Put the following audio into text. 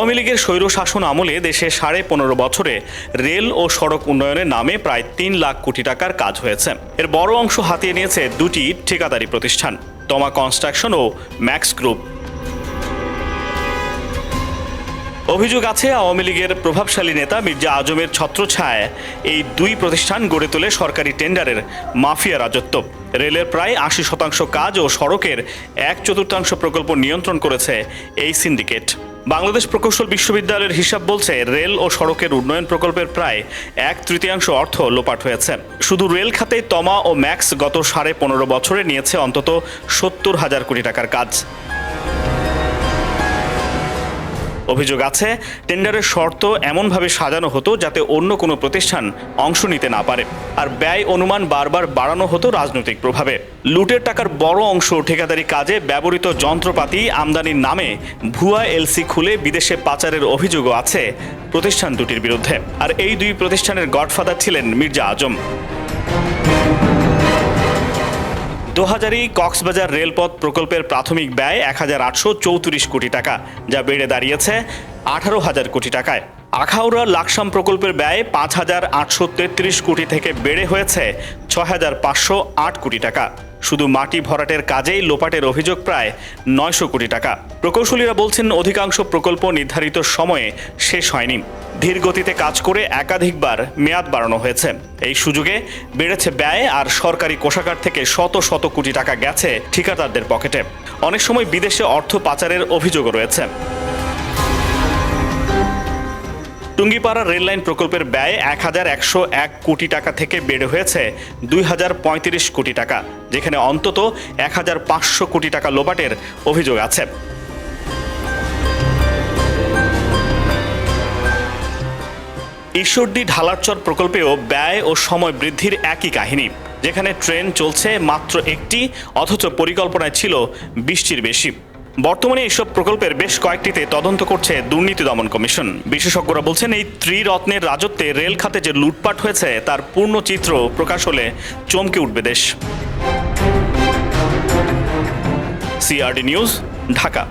আওয়ামী লীগের স্বৈরশাসন আমলে দেশে 15.5 বছরে রেল ও সড়ক উন্নয়নের নামে প্রায় 3 লাখ কোটি টাকার কাজ হয়েছে। এর বড় অংশ হাতিয়ে নিয়েছে দুটি ঠিকাদারি প্রতিষ্ঠান, তমা কনস্ট্রাকশন ও ম্যাক্স গ্রুপ। অভিযোগ আছে আওয়ামী লীগের প্রভাবশালী নেতা মির্জা আজমের ছত্রছায়ায় এই দুই প্রতিষ্ঠান গড়ে তোলে সরকারি টেন্ডারের মাফিয়া রাজত্ব। রেলের প্রায় 80% কাজ ও সড়কের 1/4 প্রকল্প নিয়ন্ত্রণ করেছে এই সিন্ডিকেট। বাংলাদেশ প্রকৌশল বিশ্ববিদ্যালয়ের হিসাব বলছে রেল ও সড়কের উন্নয়ন প্রকল্পের প্রায় 1/3 অর্থ লোপাট হয়েছে। শুধু রেল খাতে তমা ও ম্যাক্স গত 15.5 বছরে নিয়েছে অন্তত 70,000 কোটি টাকার কাজ। অভিযোগ আছে টেন্ডারের শর্ত এমনভাবে সাজানো হতো যাতে অন্য কোনো প্রতিষ্ঠান অংশ নিতে না পারে, আর ব্যয় অনুমান বারবার বাড়ানো হতো রাজনৈতিক প্রভাবে। লুটের টাকার বড় অংশ ঠিকাদারি কাজে ব্যবহৃত যন্ত্রপাতি আমদানির নামে ভুয়া এলসি খুলে বিদেশে পাচারের অভিযোগও আছে প্রতিষ্ঠান দুটির বিরুদ্ধে। আর এই দুই প্রতিষ্ঠানের গডফাদার ছিলেন মির্জা আজম। দোহাজারী কক্সবাজার রেলপথ প্রকল্পের প্রাথমিক ব্যয় 1834 কোটি টাকা, যা বেড়ে দাঁড়িয়েছে 18,000 কোটি টাকায়। আখাউড়া লাকসাম প্রকল্পের ব্যয় 5,833 কোটি থেকে বেড়ে হয়েছে 6,508 কোটি টাকা। শুধু মাটি ভরাটের কাজেই লোপাটের অভিযোগ প্রায় 900 কোটি টাকা। প্রকৌশলীরা বলছেন অধিকাংশ প্রকল্প নির্ধারিত সময়ে শেষ হয়নি। ধীর গতিতে কাজ করে একাধিকবার মেয়াদ বাড়ানো হয়েছে। এই সুযোগে বেড়েছে ব্যয়, আর সরকারি কোষাগার থেকে শত শত কোটি টাকা গেছে ঠিকাদারদের পকেটে। অনেক সময় বিদেশে অর্থ পাচারের অভিযোগও রয়েছে। টুঙ্গিপাড়া রেললাইন প্রকল্পের ব্যয় 1,101 কোটি টাকা থেকে বেড়ে হয়েছে 2,035 কোটি টাকা, যেখানে অন্তত 1,500 কোটি টাকা লোপাটের অভিযোগ আছে। ঈশ্বরদী ঢালারচর প্রকল্পেও ব্যয় ও সময় বৃদ্ধির একই কাহিনী, যেখানে ট্রেন চলছে মাত্র একটি, অথচ পরিকল্পনায় ছিল 20টির বেশি। বর্তমানে এইসব প্রকল্পের বেশ কয়েকটিতে তদন্ত করছে দুর্নীতি দমন কমিশন। বিশেষজ্ঞরা বলছেন এই ত্রিরত্নের রাজত্বে রেল খাতে যে লুটপাট হয়েছে তার পূর্ণ চিত্র প্রকাশ হলে চমকে উঠবে দেশ। CRD news, Dhaka.